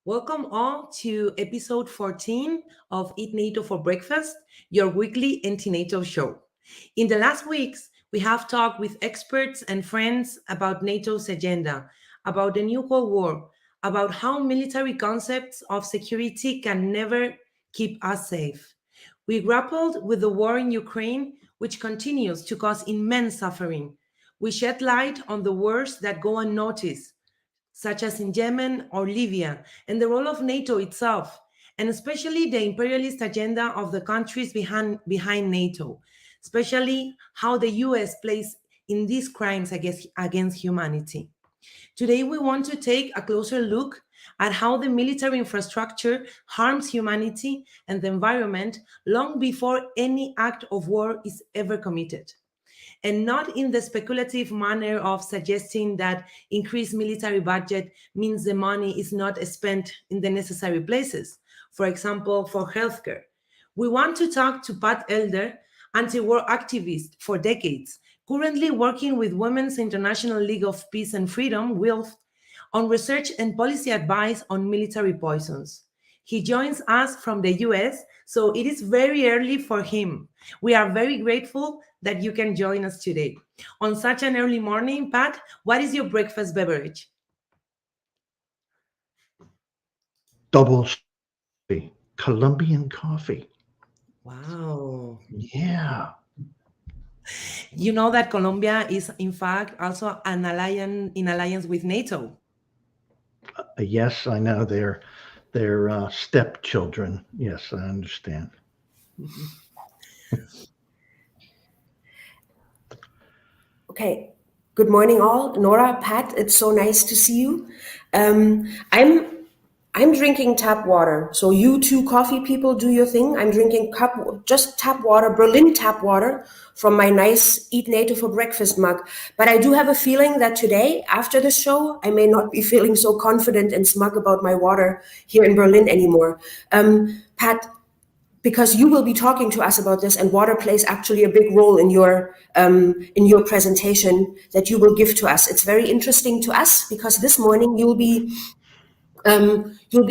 Welcome all to episode 14 of Eat NATO for Breakfast, your weekly anti-NATO show. In the last weeks, we have talked with experts and friends about NATO's agenda, about the new Cold War, about how military concepts of security can never keep us safe. We grappled with the war in Ukraine, which continues to cause immense suffering. We shed light on the wars that go unnoticed, such as in Yemen or Libya, and the role of NATO itself, and especially the imperialist agenda of the countries behind NATO, especially how the US plays in these crimes against humanity. Today, we want to take a closer look at how the military infrastructure harms humanity and the environment long before any act of war is ever committed, and not in the speculative manner of suggesting that increased military budget means the money is not spent in the necessary places, for example, for healthcare. We want to talk to Pat Elder, anti-war activist for decades, currently working with Women's International League of Peace and Freedom, WILF, on research and policy advice on military poisons. He joins us from the US, so it is very early for him. We are very grateful that you can join us today. On such an early morning, Pat, what is your breakfast beverage? Double Colombian coffee. Wow. Yeah. You know that Colombia is, in fact, also an alliance with NATO. Yes, I know they're stepchildren. Yes, I understand. Okay. Good morning, all. Nora, Pat, it's so nice to see you. I'm drinking tap water. So you two coffee people do your thing. I'm drinking just tap water, Berlin tap water from my nice Eat NATO for Breakfast mug. But I do have a feeling that today, after the show, I may not be feeling so confident and smug about my water here in Berlin anymore. Pat, because you will be talking to us about this, and water plays actually a big role in your presentation that you will give to us. It's very interesting to us because this morning you'll be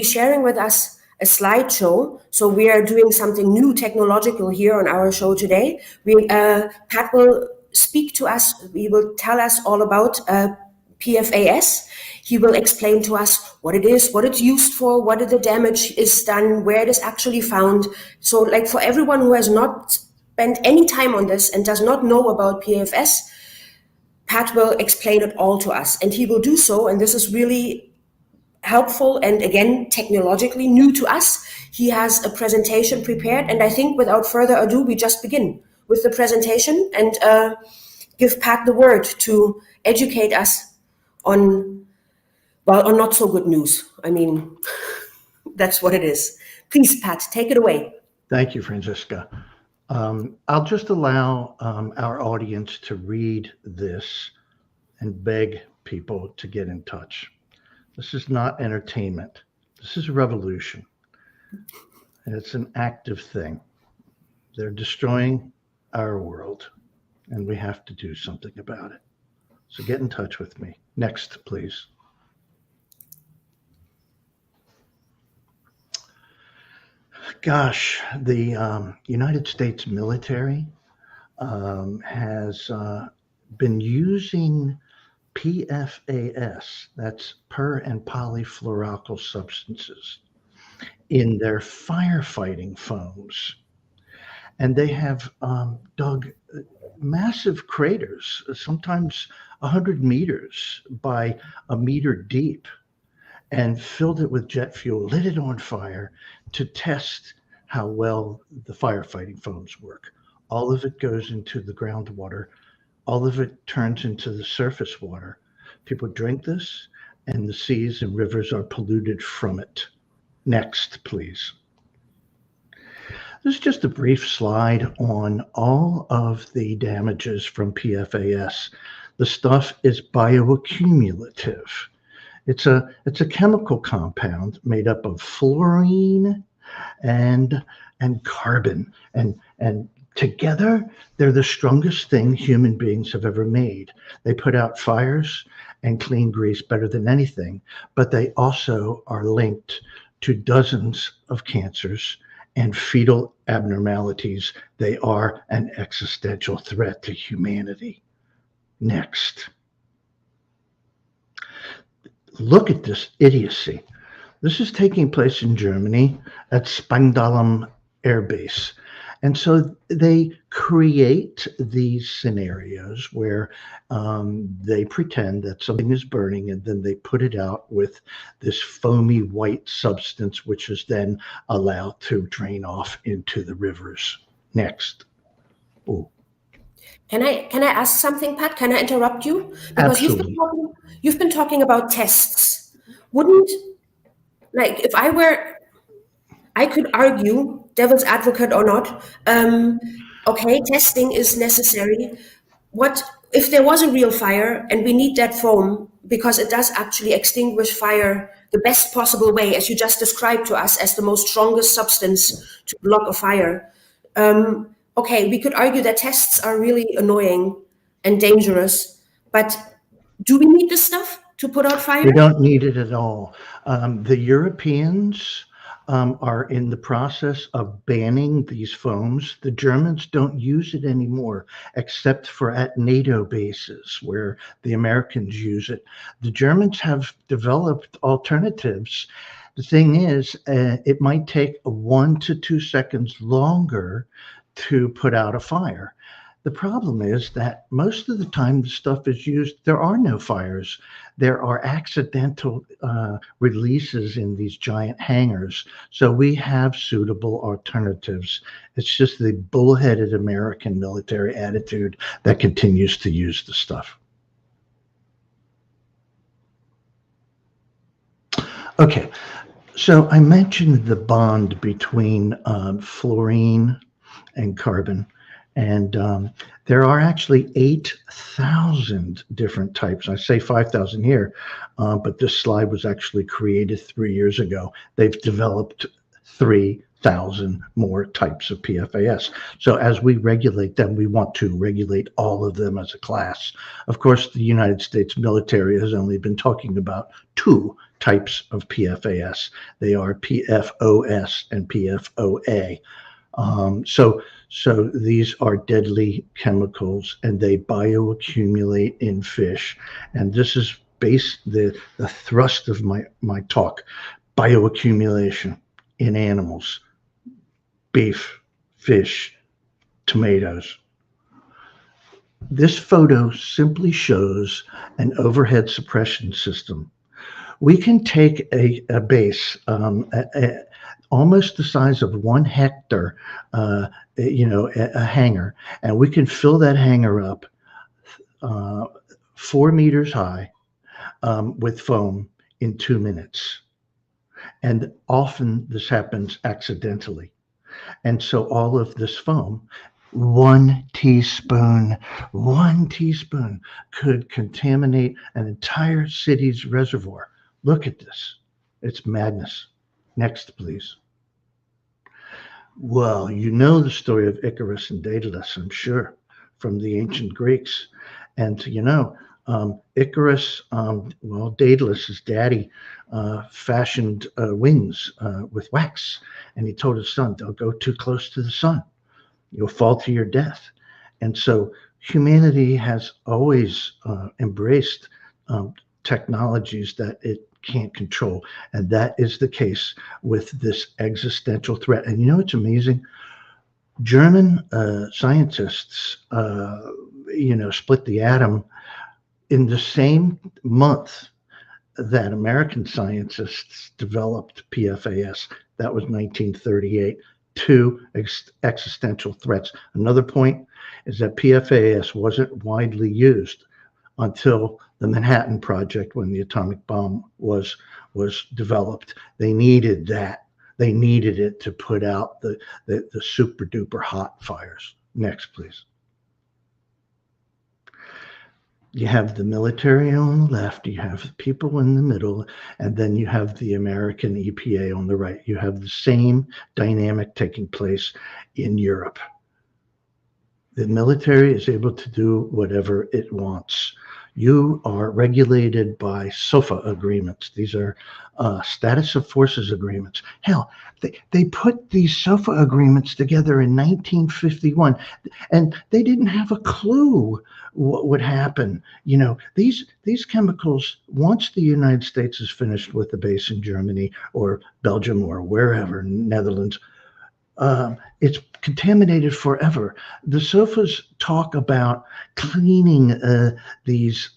sharing with us a slideshow. So we are doing something new technological here on our show today. Pat will speak to us. He will tell us all about PFAS. He will explain to us what it is, what it's used for, what the damage is done, where it is actually found. So like for everyone who has not spent any time on this and does not know about PFAS, Pat will explain it all to us. And he will do so, and this is really helpful and again technologically new to us. He has a presentation prepared, and I think without further ado we just begin with the presentation and give Pat the word to educate us on not so good news. I mean, that's what it is. Please, Pat, take it away. Thank you, Franziska. I'll just allow our audience to read this and beg people to get in touch. This is not entertainment. This is a revolution. And it's an active thing. They're destroying our world, and we have to do something about it. So get in touch with me. Next, please. Gosh, the United States military has been using PFAS, that's per and polyfluoroalkyl substances, in their firefighting foams. And they have dug massive craters, sometimes 100 meters by a meter deep, and filled it with jet fuel, lit it on fire to test how well the firefighting foams work. All of it goes into the groundwater. All of it turns into the surface water. People drink this, and the seas and rivers are polluted from it. Next, please. This is just a brief slide on all of the damages from PFAS. The stuff is bioaccumulative. It's a chemical compound made up of fluorine and carbon. And Together, they're the strongest thing human beings have ever made. They put out fires and clean grease better than anything, but they also are linked to dozens of cancers and fetal abnormalities. They are an existential threat to humanity. Next. Look at this idiocy. This is taking place in Germany at Spangdahlem Air Base. And so they create these scenarios where they pretend that something is burning, and then they put it out with this foamy white substance, which is then allowed to drain off into the rivers. Next. Oh, Can I ask something, Pat? Can I interrupt you? Because absolutely. you've been talking about tests. Wouldn't, like, if I could argue, devil's advocate or not, okay, testing is necessary. What if there was a real fire and we need that foam because it does actually extinguish fire the best possible way, as you just described to us, as the most strongest substance to block a fire? Okay, we could argue that tests are really annoying and dangerous, but do we need this stuff to put out fire? We don't need it at all. The Europeans are in the process of banning these foams. The Germans don't use it anymore, except for at NATO bases where the Americans use it. The Germans have developed alternatives. The thing is, it might take 1 to 2 seconds longer to put out a fire. The problem is that most of the time the stuff is used, there are no fires. There are accidental releases in these giant hangars. So we have suitable alternatives. It's just the bullheaded American military attitude that continues to use the stuff. Okay, so I mentioned the bond between fluorine and carbon. And there are actually 8,000 different types. I say 5,000 here, but this slide was actually created 3 years ago. They've developed 3,000 more types of PFAS. So as we regulate them, we want to regulate all of them as a class. Of course, the United States military has only been talking about 2 types of PFAS. They are PFOS and PFOA. So these are deadly chemicals, and they bioaccumulate in fish. And this is the thrust of my talk: bioaccumulation in animals, beef, fish, tomatoes. This photo simply shows an overhead suppression system. We can take a base, almost the size of 1 hectare, a hangar, and we can fill that hangar up 4 meters high with foam in 2 minutes. And often this happens accidentally. And so all of this foam, 1 teaspoon could contaminate an entire city's reservoir. Look at this. It's madness. Next, please. Well, you know the story of Icarus and Daedalus, I'm sure, from the ancient Greeks. And, Icarus, Daedalus' daddy, fashioned wings with wax. And he told his son, don't go too close to the sun. You'll fall to your death. And so humanity has always embraced technologies that it can't control. And that is the case with this existential threat. And it's amazing. German scientists, split the atom in the same month that American scientists developed PFAS. That was 1938. 2 existential threats. Another point is that PFAS wasn't widely used until the Manhattan Project, when the atomic bomb was developed. They needed that. They needed it to put out the super duper hot fires. Next, please. You have the military on the left, you have the people in the middle, and then you have the American EPA on the right. You have the same dynamic taking place in Europe. The military is able to do whatever it wants. You are regulated by SOFA agreements. These are status of forces agreements. Hell, they put these SOFA agreements together in 1951, and they didn't have a clue what would happen. You know, these chemicals, once the United States is finished with the base in Germany or Belgium or wherever, Netherlands, it's contaminated forever. The SOFAs talk about cleaning these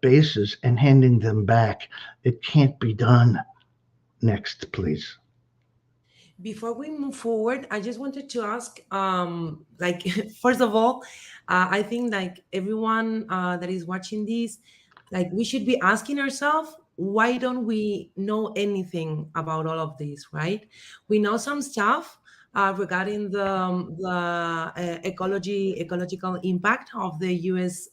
bases and handing them back. It can't be done. Next, please. Before we move forward, I just wanted to ask, like, first of all, I think like everyone that is watching this, like we should be asking ourselves, why don't we know anything about all of this, right? We know some stuff regarding the ecological impact of the U.S.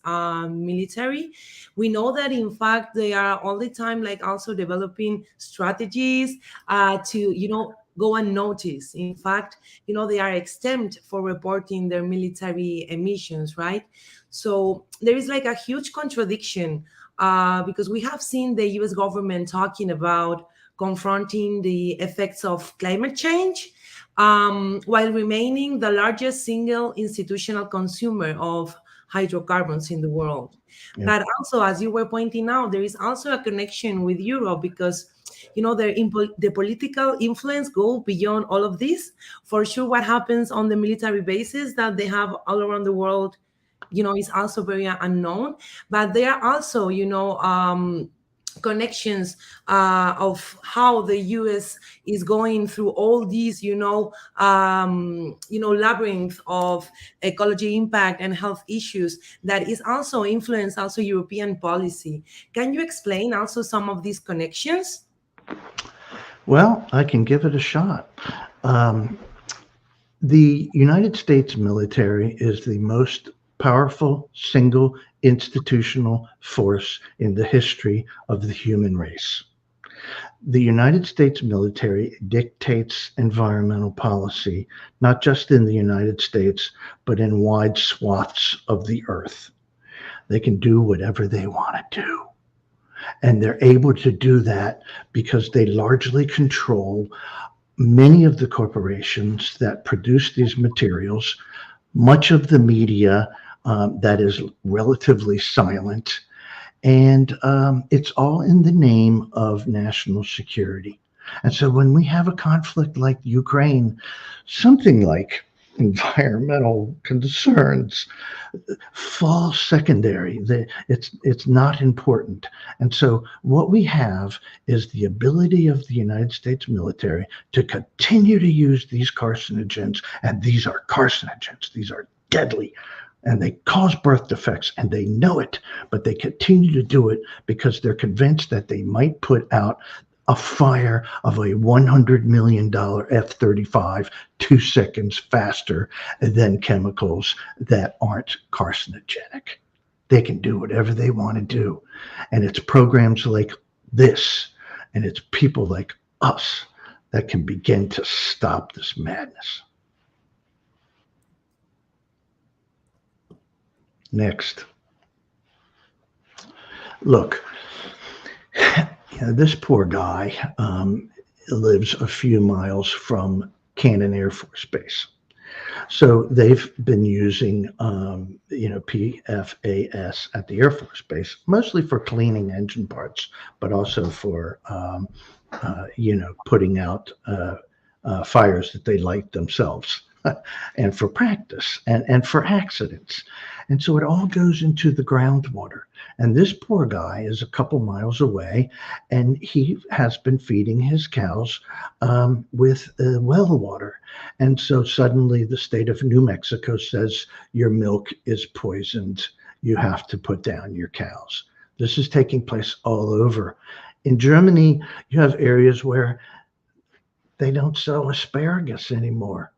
Military. We know that in fact they are all the time like also developing strategies to go unnoticed. In fact, they are exempt for reporting their military emissions, right? So there is like a huge contradiction because we have seen the US government talking about confronting the effects of climate change while remaining the largest single institutional consumer of hydrocarbons in the world. Yeah. But also, as you were pointing out, there is also a connection with Europe because the political influence go beyond all of this. For sure, what happens on the military bases that they have all around the world, is also very unknown. But there are also, connections of how the US is going through all these, labyrinth of ecology impact and health issues that is also influence also European policy. Can you explain also some of these connections? Well, I can give it a shot. The United States military is the most powerful single institutional force in the history of the human race. The United States military dictates environmental policy, not just in the United States, but in wide swaths of the earth. They can do whatever they want to do. And they're able to do that because they largely control many of the corporations that produce these materials, much of the media that is relatively silent, and it's all in the name of national security. And so when we have a conflict like Ukraine, something like environmental concerns fall secondary. It's not important. And so what we have is the ability of the United States military to continue to use these carcinogens, and these are carcinogens. These are deadly, and they cause birth defects, and they know it, but they continue to do it because they're convinced that they might put out a fire of a $100 million F-35 2 seconds faster than chemicals that aren't carcinogenic. They can do whatever they want to do. And it's programs like this, and it's people like us that can begin to stop this madness. Next. Look, this poor guy lives a few miles from Cannon Air Force Base. So they've been using, PFAS at the Air Force Base, mostly for cleaning engine parts, but also for, putting out fires that they light themselves. And for practice and for accidents. And so it all goes into the groundwater. And this poor guy is a couple miles away, and he has been feeding his cows with well water. And so suddenly the state of New Mexico says, your milk is poisoned. You have to put down your cows. This is taking place all over. In Germany, you have areas where they don't sell asparagus anymore,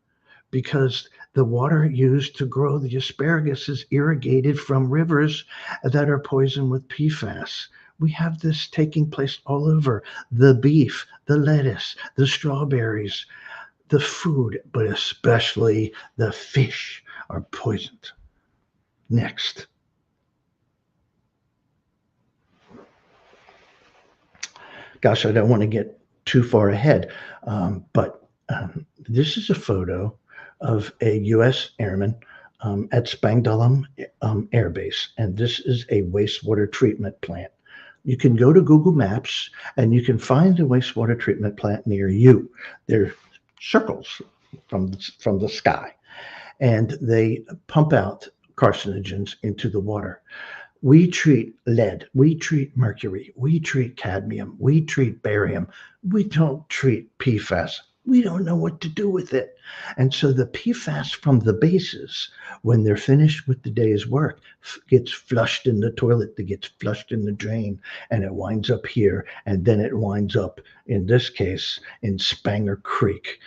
because the water used to grow the asparagus is irrigated from rivers that are poisoned with PFAS. We have this taking place all over. The beef, the lettuce, the strawberries, the food, but especially the fish are poisoned. Next. Gosh, I don't want to get too far ahead, but this is a photo of a U.S. airman at Spangdahlem Air Base, and this is a wastewater treatment plant. You can go to Google Maps and you can find a wastewater treatment plant near you. They're circles from the sky, and they pump out carcinogens into the water. We treat lead, we treat mercury, we treat cadmium, we treat barium. We don't treat PFAS. We don't know what to do with it. And so the PFAS from the bases, when they're finished with the day's work, gets flushed in the toilet, that gets flushed in the drain, and it winds up here. And then it winds up, in this case, in Spanger Creek,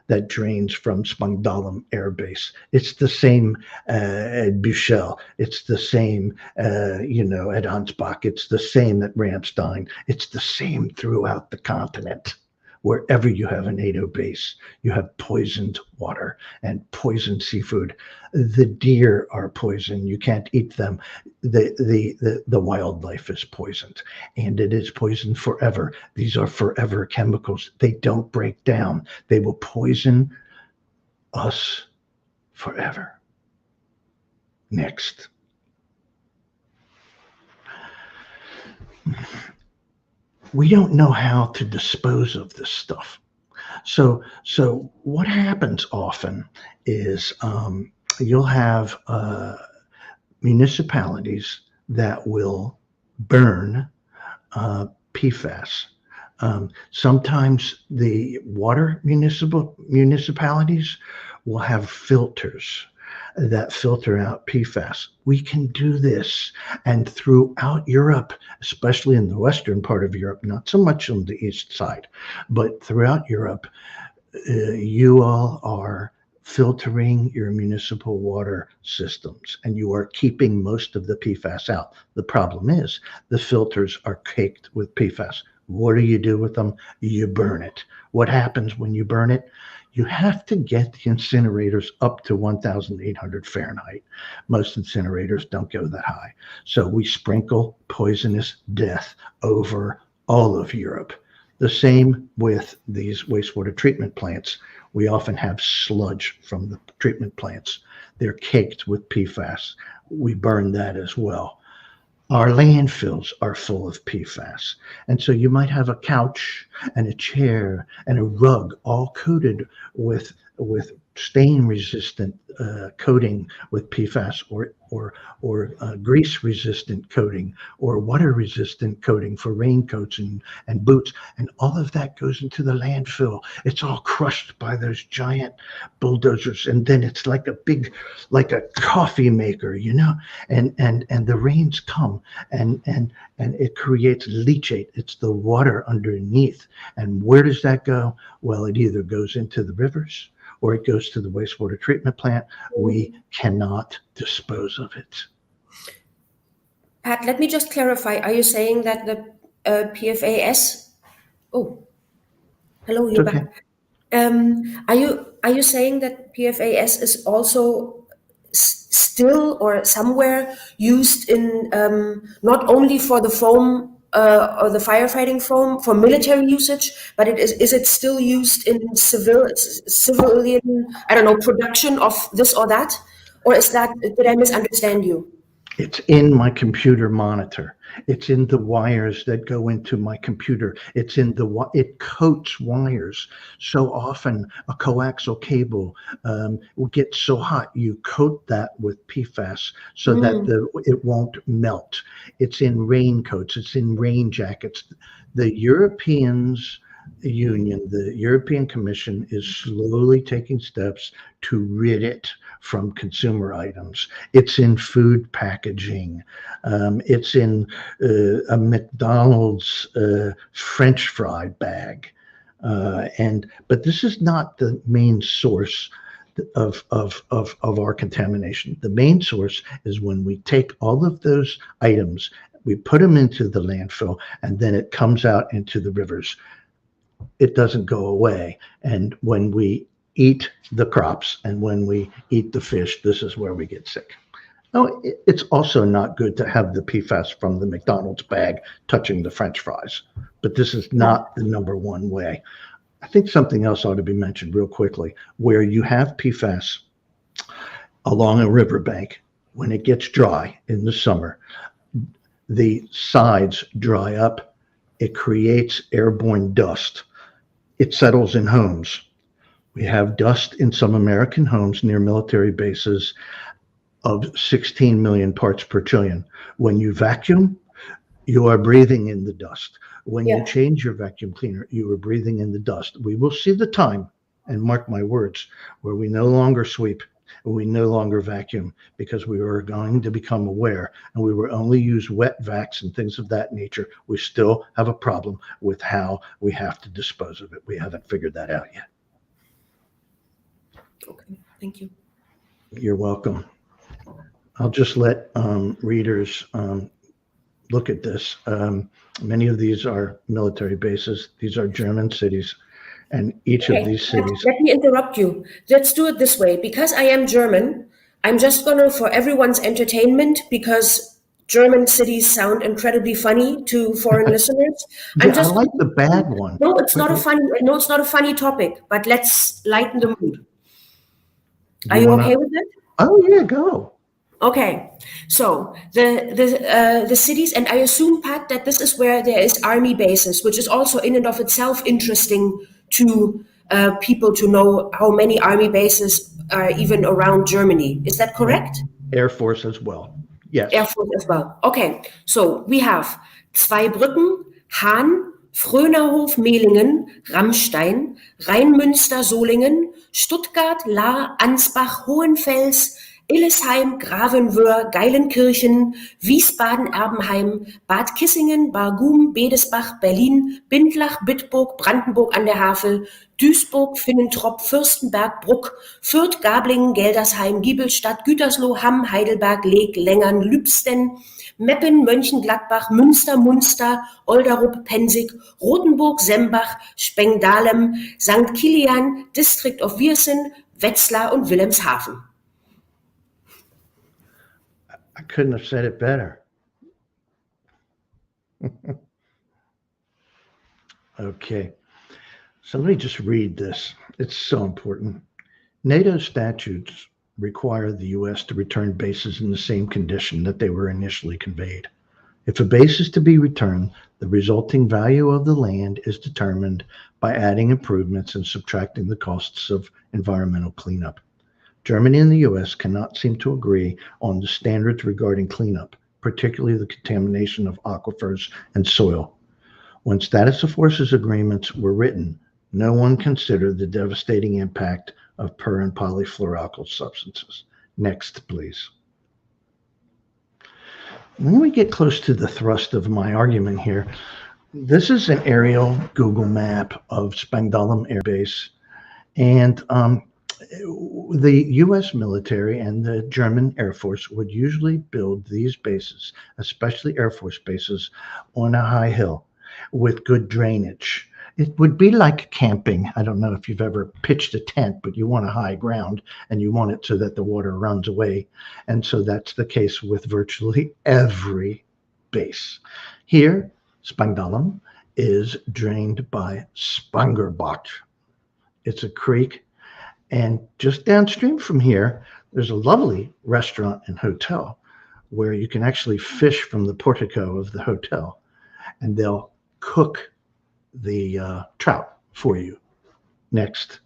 that drains from Spangdahlem Air Base. It's the same at Buchel. It's the same, at Ansbach. It's the same at Ramstein. It's the same throughout the continent. Wherever you have a NATO base, you have poisoned water and poisoned seafood. The deer are poisoned. You can't eat them. The wildlife is poisoned, and it is poisoned forever. These are forever chemicals. They don't break down. They will poison us forever. Next. We don't know how to dispose of this stuff. So what happens often is you'll have municipalities that will burn PFAS. Sometimes the water municipalities will have filters that filter out PFAS. We can do this, and throughout Europe, especially in the western part of Europe, not so much on the east side, but throughout Europe, you all are filtering your municipal water systems, and you are keeping most of the PFAS out. The problem is the filters are caked with PFAS. What do you do with them? You burn it. What happens when you burn it? You have to get the incinerators up to 1,800 Fahrenheit. Most incinerators don't go that high. So we sprinkle poisonous death over all of Europe. The same with these wastewater treatment plants. We often have sludge from the treatment plants. They're caked with PFAS. We burn that as well. Our landfills are full of PFAS. And so you might have a couch and a chair and a rug all coated with stain-resistant coating with PFAS, or grease-resistant coating, or water-resistant coating for raincoats and boots, and all of that goes into the landfill. It's all crushed by those giant bulldozers, and then it's like a coffee maker, and the rains come, and it creates leachate. It's the water underneath, and where does that go? Well, it either goes into the rivers, or it goes to the wastewater treatment plant. We cannot dispose of it. Pat, let me just clarify. Are you saying that the PFAS? Oh, hello, you're Okay. back. Are you saying that PFAS is also still or somewhere used in not only for the foam or the firefighting foam for military usage, but is it still used in civilian, I don't know, production of this or that? Or did I misunderstand you? It's in my computer monitor. It's in the wires that go into my computer. It coats wires. So often a coaxial cable will get so hot, you coat that with PFAS so that it won't melt. It's in raincoats. It's in rain jackets. The European Commission is slowly taking steps to rid it from consumer items. It's in food packaging. It's in a McDonald's French fry bag. But this is not the main source of our contamination. The main source is when we take all of those items, we put them into the landfill, and then it comes out into the rivers. It doesn't go away. And when we eat the crops and when we eat the fish, this is where we get sick. Oh, it's also not good to have the PFAS from the McDonald's bag touching the French fries, but this is not the number one way. I think something else ought to be mentioned real quickly, where you have PFAS along a riverbank. When it gets dry in the summer, the sides dry up. It creates airborne dust. It settles in homes. We have dust in some American homes near military bases of 16 million parts per trillion. When you vacuum, you are breathing in the dust. When you change your vacuum cleaner, you are breathing in the dust. We will see the time, and mark my words, where we no longer sweep and we no longer vacuum, because we are going to become aware, and we will only use wet vacs and things of that nature. We still have a problem with how we have to dispose of it. We haven't figured that out yet. Okay, thank you. You're welcome. I'll just let readers look at this. Many of these are military bases. These are German cities, and each of these cities. Let me interrupt you. Let's do it this way. Because I am German, I'm just gonna, for everyone's entertainment, because German cities sound incredibly funny to foreign listeners. I like the bad one. No, it's not a funny topic, but let's lighten the mood. Are you okay with that? Oh yeah, go. Okay, so the cities, and I assume, Pat, that this is where there is army bases, which is also in and of itself interesting to people to know how many army bases are even around Germany. Is that correct? Air Force as well. Yes. Air Force as well. Okay, so we have Zweibrücken, Hahn, Frönerhof, Mehlingen, Rammstein, Rheinmünster, Solingen, Stuttgart, Lahr, Ansbach, Hohenfels, Illesheim, Gravenwöhr, Geilenkirchen, Wiesbaden, Erbenheim, Bad Kissingen, Bargum, Bedesbach, Berlin, Bindlach, Bitburg, Brandenburg an der Havel, Duisburg, Finnentrop, Fürstenberg, Bruck, Fürth, Gablingen, Geldersheim, Giebelstadt, Gütersloh, Hamm, Heidelberg, Leek, Lengern, Lübsten, Meppen, Mönchengladbach, Münster, Munster, Olderup, Pensig, Rothenburg, Sembach, Spengdahlem, St. Kilian, District of Viersen, Wetzlar und Wilhelmshaven. I couldn't have said it better. Okay, so let me just read this. It's so important. NATO statutes require the U.S. to return bases in the same condition that they were initially conveyed. If a base is to be returned, the resulting value of the land is determined by adding improvements and subtracting the costs of environmental cleanup. Germany and the U.S. cannot seem to agree on the standards regarding cleanup, particularly the contamination of aquifers and soil. When status of forces agreements were written, no one considered the devastating impact of per and polyfluoroalkyl substances. Next, please. When we get close to the thrust of my argument here, this is an aerial Google map of Spangdahlem Air Base, and the U.S. military and the German Air Force would usually build these bases, especially Air Force bases, on a high hill with good drainage. It would be like camping. I don't know if you've ever pitched a tent, but you want a high ground and you want it so that the water runs away. And so that's the case with virtually every base. Here, Spangdahlem is drained by Spangerbach. It's a creek. And just downstream from here, there's a lovely restaurant and hotel where you can actually fish from the portico of the hotel, and they'll cook the trout for you. Next.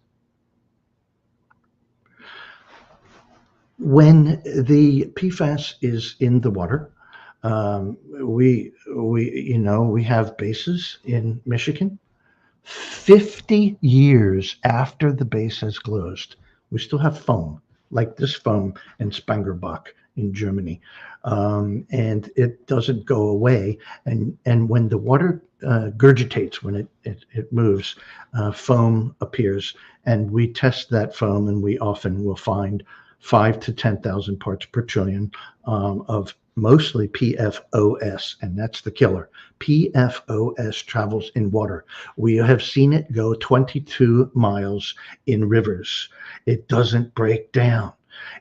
When the PFAS is in the water, we have bases in Michigan. 50 years after the base has closed, we still have foam, like this foam in Spangerbach in Germany, and it doesn't go away. And when the water gurgitates, when it moves, foam appears, and we test that foam, and we often will find 5 to 10,000 parts per trillion of mostly PFOS, and that's the killer. PFOS travels in water. We have seen it go 22 miles in rivers. It doesn't break down.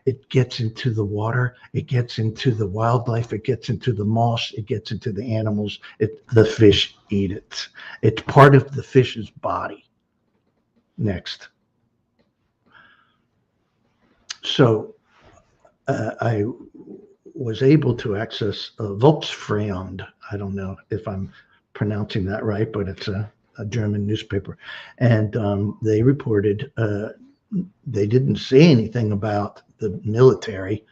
It gets into the water, it gets into the wildlife, it gets into the moss, it gets into the animals. The fish eat it. It's part of the fish's body. Next. So I was able to access Volksfreund. I don't know if I'm pronouncing that right, but it's a German newspaper. And they reported they didn't say anything about the military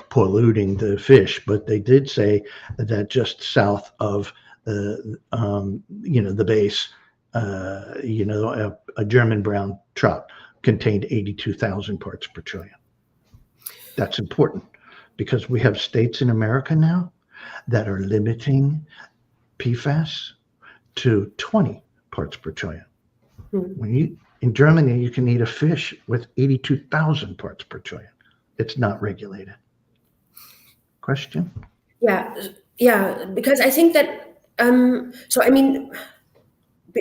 polluting the fish, but they did say that just south of the base, a German brown trout contained 82,000 parts per trillion. That's important because we have states in America now that are limiting PFAS to 20 parts per trillion. When in Germany, you can eat a fish with 82,000 parts per trillion. It's not regulated. Question? Yeah, because I think that,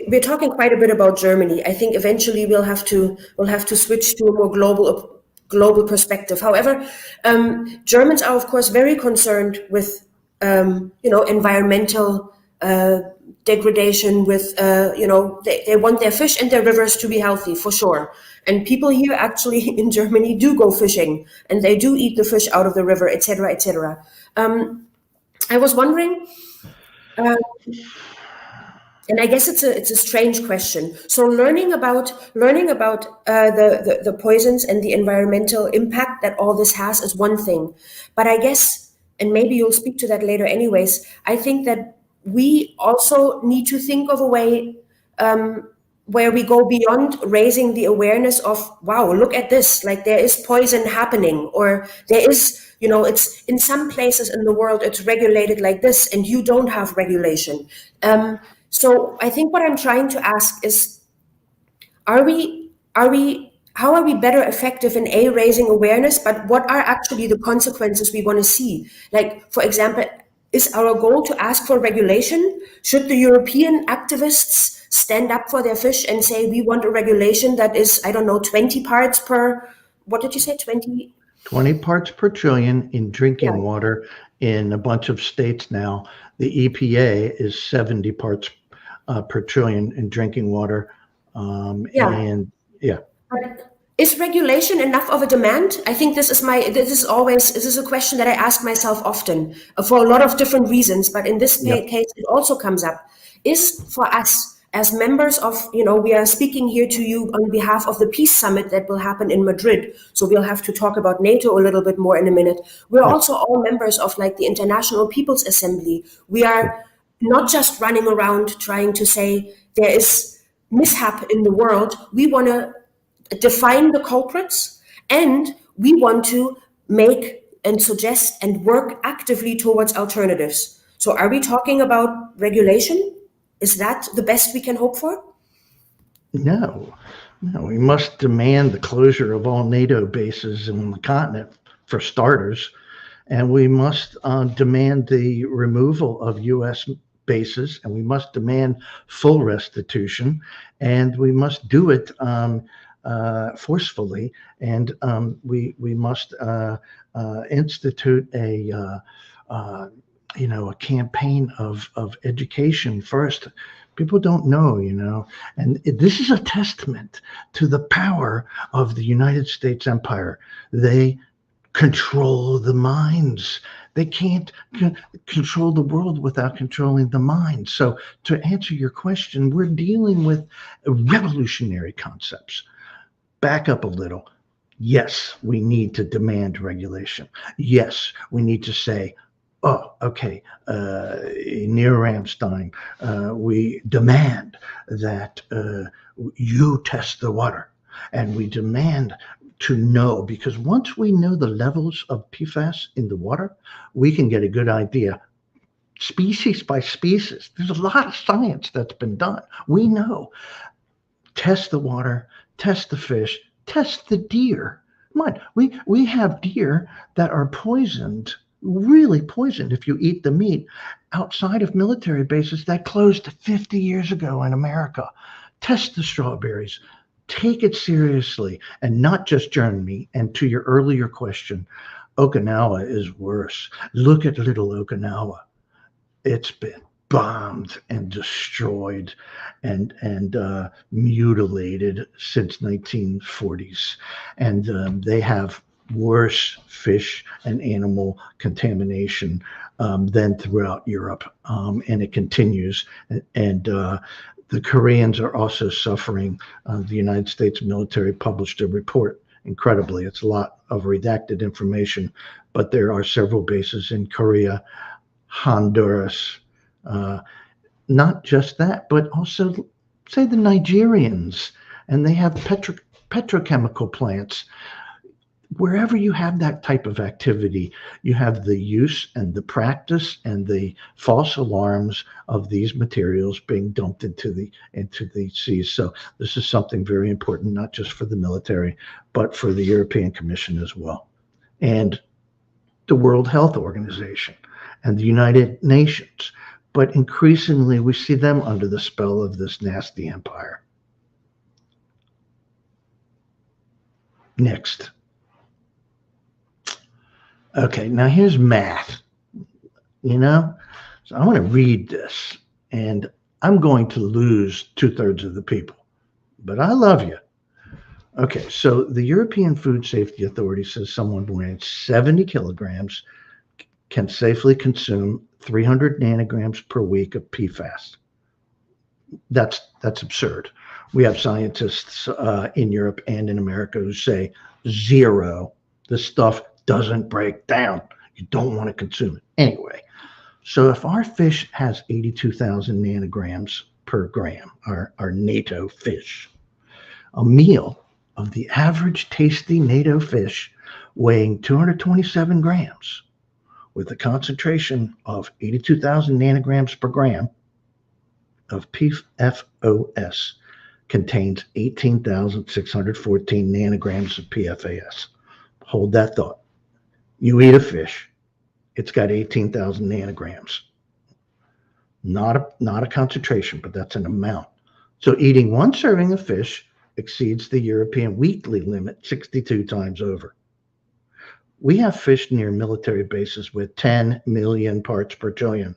we're talking quite a bit about Germany. I think eventually we'll have to switch to a more global perspective. However, Germans are of course very concerned with environmental degradation. With they want their fish and their rivers to be healthy for sure. And people here actually in Germany do go fishing and they do eat the fish out of the river, etc., etc. I was wondering. And I guess it's a strange question. So learning about the poisons and the environmental impact that all this has is one thing. But I guess, and maybe you'll speak to that later anyways, I think that we also need to think of a way where we go beyond raising the awareness of, wow, look at this, like there is poison happening, or there is, it's in some places in the world, it's regulated like this and you don't have regulation. So I think what I'm trying to ask is, how are we better effective in raising awareness, but what are actually the consequences we want to see? Like, for example, is our goal to ask for regulation? Should the European activists stand up for their fish and say, we want a regulation that is, 20 parts per, what did you say, 20? 20 parts per trillion in drinking water in a bunch of states now. The EPA is 70 parts per trillion in drinking water. Is regulation enough of a demand? I think this is a question that I ask myself often for a lot of different reasons, but in this case, it also comes up. Is for us as members of, we are speaking here to you on behalf of the Peace Summit that will happen in Madrid. So we'll have to talk about NATO a little bit more in a minute. We're also all members of the International People's Assembly. We are not just running around trying to say there is mishap in the world. We want to define the culprits and we want to make and suggest and work actively towards alternatives. So are we talking about regulation? Is that the best we can hope for? No, we must demand the closure of all NATO bases in the continent for starters. And we must demand the removal of U.S. bases, and we must demand full restitution, and we must do it forcefully, and we must institute a campaign of education first. People don't know, and this is a testament to the power of the United States empire. They control the minds. They can't control the world without controlling the mind. So to answer your question, we're dealing with revolutionary concepts. Back up a little. Yes, we need to demand regulation. Yes, we need to say, Near Ramstein, we demand that you test the water. And we demand to know, because once we know the levels of PFAS in the water, we can get a good idea, species by species. There's a lot of science that's been done. We know. Test the water, test the fish, test the deer. Come on, we have deer that are poisoned, really poisoned if you eat the meat, outside of military bases that closed 50 years ago in America. Test the strawberries. take it seriously, and not just Germany. And to your earlier question, Okinawa is worse. Look at little Okinawa. It's been bombed and destroyed and mutilated since 1940s, and they have worse fish and animal contamination than throughout Europe, and it continues. And the Koreans are also suffering. The United States military published a report. Incredibly, it's a lot of redacted information, but there are several bases in Korea, Honduras, not just that, but also, say, the Nigerians, and they have petrochemical plants. Wherever you have that type of activity, you have the use and the practice and the false alarms of these materials being dumped into the seas. So this is something very important, not just for the military, but for the European Commission as well, and the World Health Organization and the United Nations. But increasingly, we see them under the spell of this nasty empire. Next. Okay, now here's math, So I want to read this, and I'm going to lose 2/3 of the people, but I love you. Okay, so the European Food Safety Authority says someone weighing 70 kilograms can safely consume 300 nanograms per week of PFAS. That's absurd. We have scientists in Europe and in America who say 0. This stuff doesn't break down. You don't want to consume it. Anyway, so if our fish has 82,000 nanograms per gram, our NATO fish, a meal of the average tasty NATO fish weighing 227 grams with a concentration of 82,000 nanograms per gram of PFAS contains 18,614 nanograms of PFAS. Hold that thought. You eat a fish, it's got 18,000 nanograms. Not a concentration, but that's an amount. So eating one serving of fish exceeds the European weekly limit 62 times over. We have fish near military bases with 10 million parts per trillion.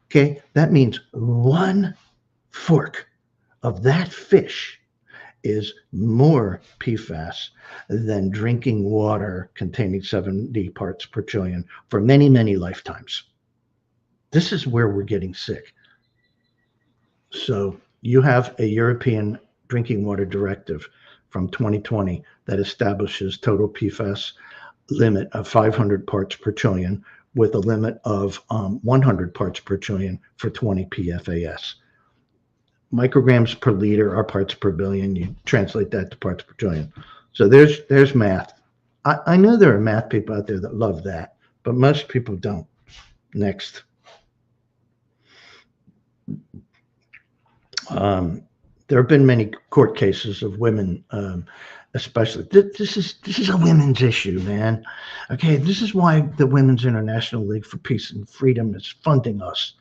Okay, that means 1 fork of that fish is more PFAS than drinking water containing 70 parts per trillion for many, many lifetimes. This is where we're getting sick. So you have a European drinking water directive from 2020 that establishes total PFAS limit of 500 parts per trillion with a limit of 100 parts per trillion for 20 PFAS. Micrograms per liter are parts per billion. You translate that to parts per trillion. So there's math. I know there are math people out there that love that, but most people don't. Next. There have been many court cases of women, especially. This is a women's issue, man. Okay, this is why the Women's International League for Peace and Freedom is funding us.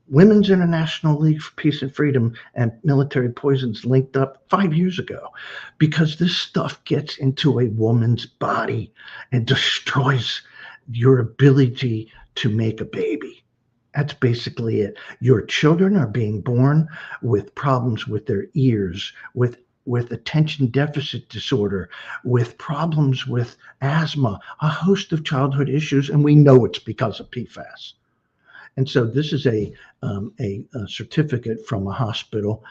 Women's International League for Peace and Freedom and Military Poisons linked up 5 years ago because this stuff gets into a woman's body and destroys your ability to make a baby. That's basically it. Your children are being born with problems with their ears, with attention deficit disorder, with problems with asthma, a host of childhood issues, and we know it's because of PFAS. And so this is a certificate from a hospital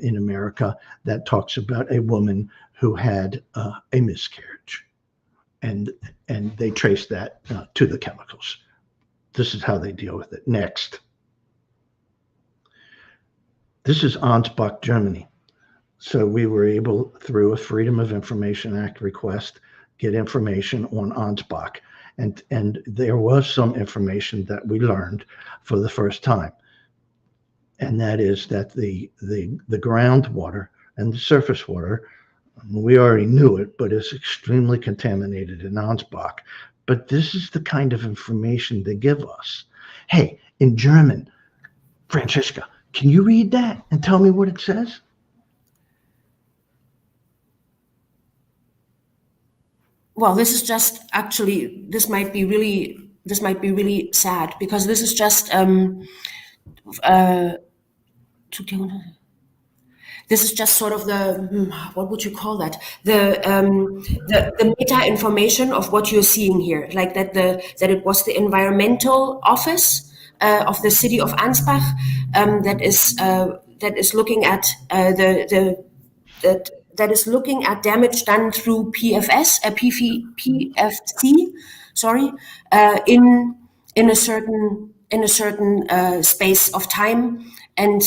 in America that talks about a woman who had a miscarriage, and they trace that to the chemicals. This is how they deal with it. Next. This is Ansbach, Germany. So we were able, through a Freedom of Information Act request, get information on Ansbach. And there was some information that we learned for the first time. And that is that the groundwater and the surface water, we already knew it, but it's extremely contaminated in Ansbach. But this is the kind of information they give us. Hey, in German, Francisca, can you read that and tell me what it says? well, this is just actually, this might be really sad, because this is just this is just sort of the, what would you call that? The meta information of what you're seeing here, like that it was the environmental office of the city of Ansbach that is looking at that is looking at damage done through PFC, sorry, in a certain space of time, and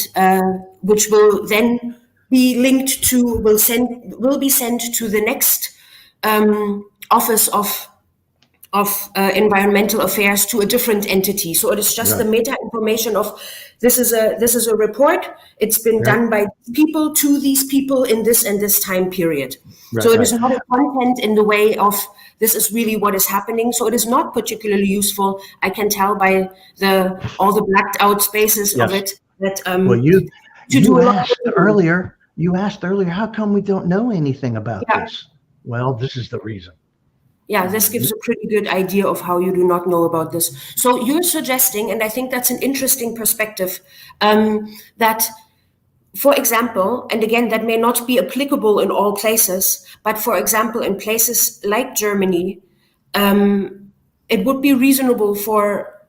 which will then be linked to will be sent to the next office of environmental affairs, to a different entity. So it is just the meta information of this is a report. It's been done by people to these people in this and this time period. So it is not a content in the way of this is really what is happening. So it is not particularly useful. I can tell by all the blacked out spaces of it that well, you asked earlier, how come we don't know anything about this? Well, this is the reason. Yeah, this gives a pretty good idea of how you do not know about this. So you're suggesting, and I think that's an interesting perspective, that, for example, and again, that may not be applicable in all places, but for example, in places like Germany, it would be reasonable for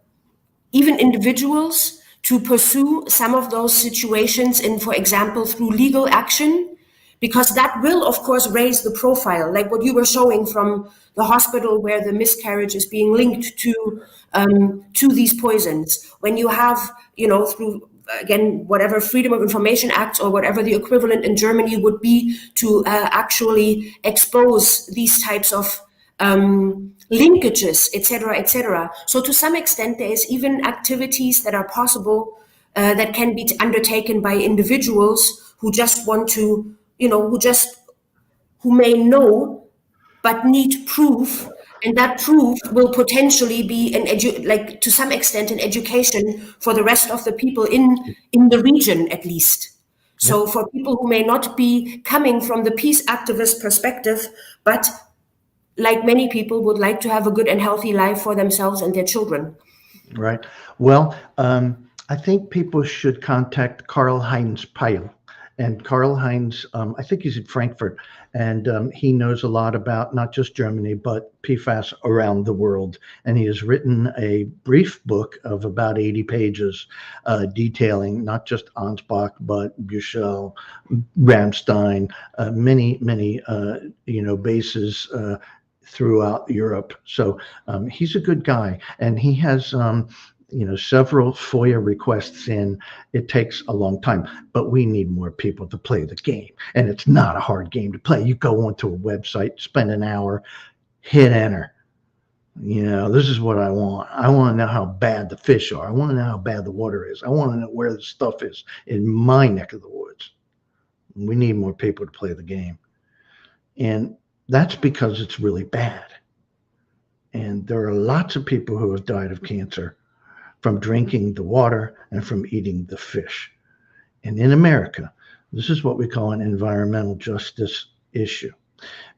even individuals to pursue some of those situations in, for example, through legal action, because that will, of course, raise the profile, like what you were showing from the hospital where the miscarriage is being linked to these poisons. When you have, through, again, whatever Freedom of Information Acts or whatever the equivalent in Germany would be to actually expose these types of linkages, etc., etc. So to some extent, there is even activities that are possible that can be undertaken by individuals who just want to, who may know but need proof, and that proof will potentially be to some extent an education for the rest of the people in the region, at least. So for people who may not be coming from the peace activist perspective, but like many people would like to have a good and healthy life for themselves and their children. Right. Well, I think people should contact Karl-Heinz Peil. And Karl-Heinz, I think he's in Frankfurt, and he knows a lot about not just Germany, but PFAS around the world. And he has written a brief book of about 80 pages detailing not just Ansbach, but Buchel, Ramstein, many bases throughout Europe. So he's a good guy, and he has several FOIA requests in. It takes a long time, but we need more people to play the game. And it's not a hard game to play. You go onto a website, spend an hour, hit enter. This is what I want. I want to know how bad the fish are. I want to know how bad the water is. I want to know where the stuff is in my neck of the woods. We need more people to play the game. And that's because it's really bad. And there are lots of people who have died of cancer from drinking the water and from eating the fish. And in America, this is what we call an environmental justice issue,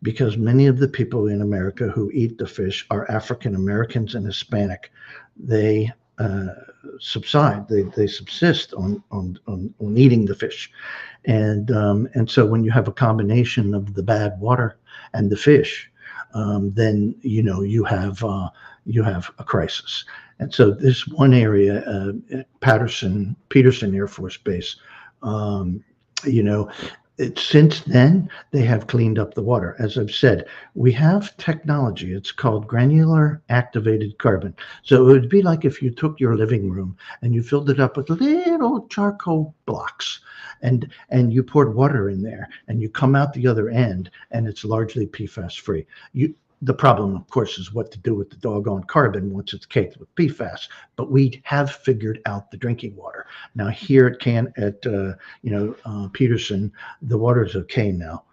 because many of the people in America who eat the fish are African Americans and Hispanic. They subside, they subsist on eating the fish. And so when you have a combination of the bad water and the fish, then you have a crisis. And so this one area, Peterson Air Force Base, since then they have cleaned up the water. As I've said, we have technology. It's called granular activated carbon. So it would be like if you took your living room and you filled it up with little charcoal blocks, and you poured water in there, and you come out the other end, and it's largely PFAS free. The problem, of course, is what to do with the doggone carbon once it's caked with PFAS. But we have figured out the drinking water. Now here at Peterson, the water is okay now,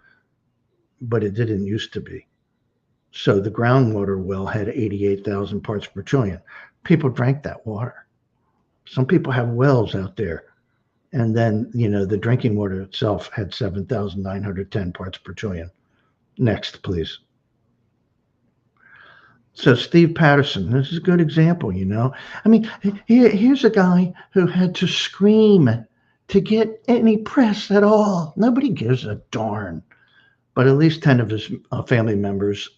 but it didn't used to be. So the groundwater well had 88,000 parts per trillion. People drank that water. Some people have wells out there. And then, the drinking water itself had 7,910 parts per trillion. Next, please. So Steve Patterson, this is a good example, you know. I mean, here's a guy who had to scream to get any press at all. Nobody gives a darn. But at least 10 of his family members,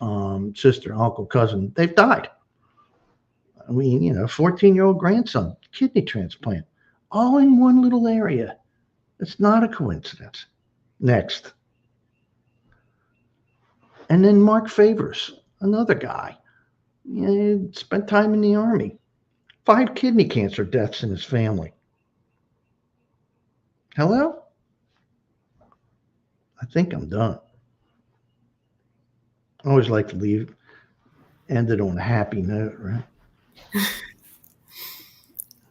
sister, uncle, cousin, they've died. I mean, 14-year-old grandson, kidney transplant, all in one little area. It's not a coincidence. Next. And then Mark Favors, another guy, spent time in the Army. 5 kidney cancer deaths in his family. Hello? I think I'm done. I always like to end it on a happy note, right?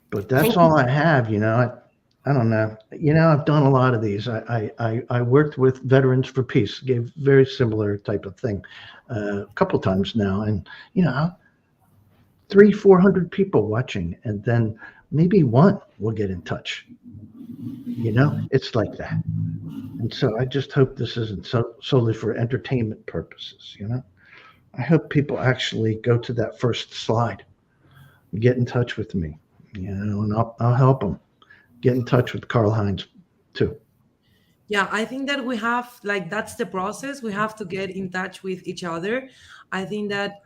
But that's Thank all you. I have, I don't know. I've done a lot of these. I worked with Veterans for Peace, gave very similar type of thing a couple times now. And, 300-400 people watching, and then maybe one will get in touch. It's like that. And so I just hope this isn't solely for entertainment purposes, I hope people actually go to that first slide, get in touch with me, and I'll help them. Get in touch with Karl Heinz too. Yeah, I think that we have, like, that's the process. We have to get in touch with each other. I think that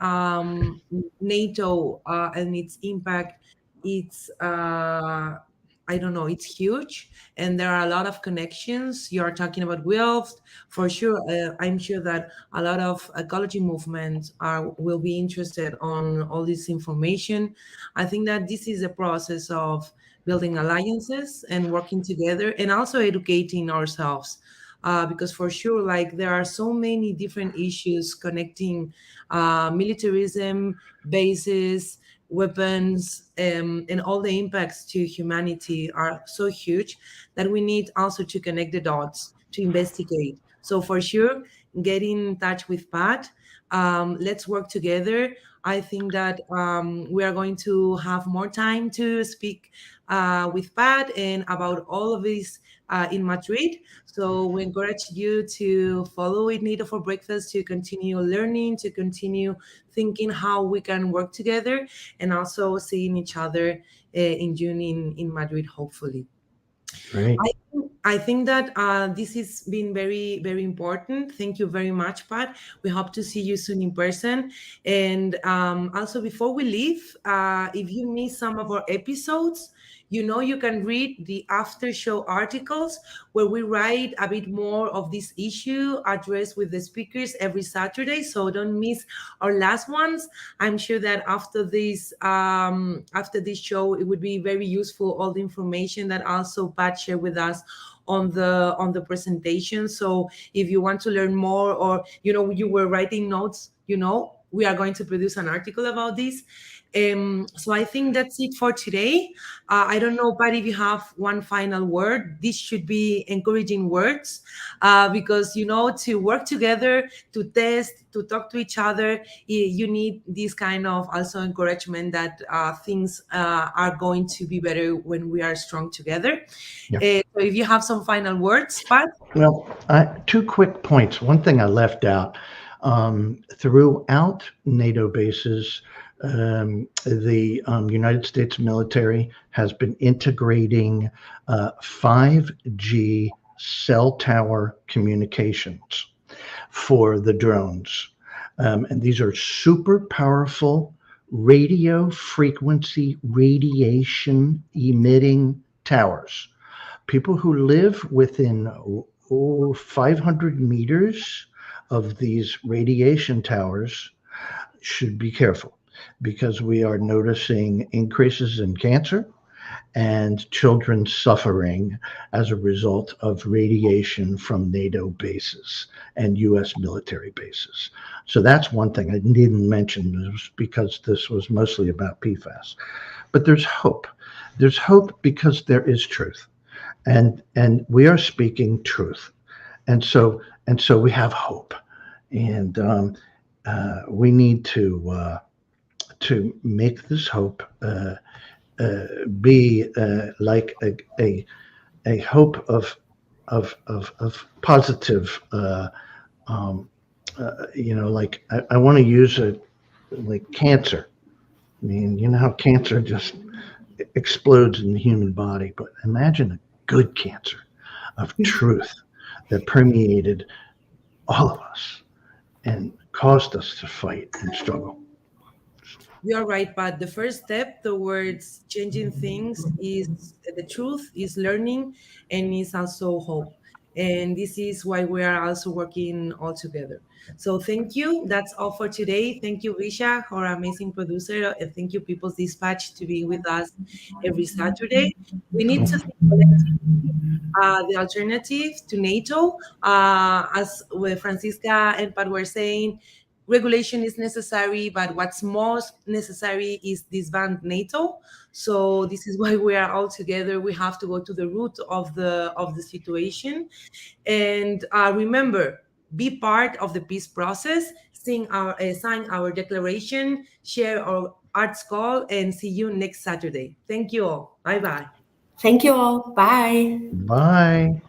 NATO and its impact, it's I don't know, it's huge, and there are a lot of connections. You are talking about wealth, for sure. I'm sure that a lot of ecology movements will be interested on all this information. I think that this is a process of building alliances and working together, and also educating ourselves, because for sure, like, there are so many different issues connecting militarism, bases, weapons, and all the impacts to humanity are so huge that we need also to connect the dots to investigate. So for sure, get in touch with Pat. Let's work together. I think that we are going to have more time to speak with Pat and about all of this in Madrid. So we encourage you to follow Eat NATO for Breakfast, to continue learning, to continue thinking how we can work together, and also seeing each other in June in Madrid, hopefully. Great. I think that this has been very, very important. Thank you very much, Pat. We hope to see you soon in person. And also, before we leave, if you miss some of our episodes, you can read the after show articles where we write a bit more of this issue addressed with the speakers every Saturday. So don't miss our last ones. I'm sure that after this show, it would be very useful, all the information that also Pat shared with us on the presentation. So if you want to learn more, or you were writing notes, we are going to produce an article about this. So I think that's it for today. I don't know, but if you have one final word, this should be encouraging words, because to work together, to test, to talk to each other, you need this kind of also encouragement that things are going to be better when we are strong together. Yeah. So if you have some final words, Pat. Well, 2 quick points. One thing I left out, throughout NATO bases, the United States military has been integrating 5G cell tower communications for the drones. And these are super powerful radio frequency radiation emitting towers. People who live within 500 meters of these radiation towers should be careful, because we are noticing increases in cancer and children suffering as a result of radiation from NATO bases and US military bases. So that's one thing I didn't mention, because this was mostly about PFAS. But there's hope. There's hope because there is truth. And we are speaking truth. And so we have hope. And we need to make this hope be like a hope of positive. Like I want to use like cancer. I mean, you know how cancer just explodes in the human body, but imagine a good cancer of truth that permeated all of us and caused us to fight and struggle. You are right, but the first step towards changing things is the truth, is learning, and is also hope. And this is why we are also working all together. So thank you. That's all for today. Thank you, Risha, our amazing producer, and thank you, People's Dispatch, to be with us every Saturday. We need to think collectively the alternative to NATO, as with Francisca and Pat were saying, regulation is necessary, but what's most necessary is disband NATO. So this is why we are all together. We have to go to the root of the situation, and remember, be part of the peace process. Sign our declaration, share our arts call, and see you next Saturday. Thank you all. Bye bye. Thank you all. Bye. Bye.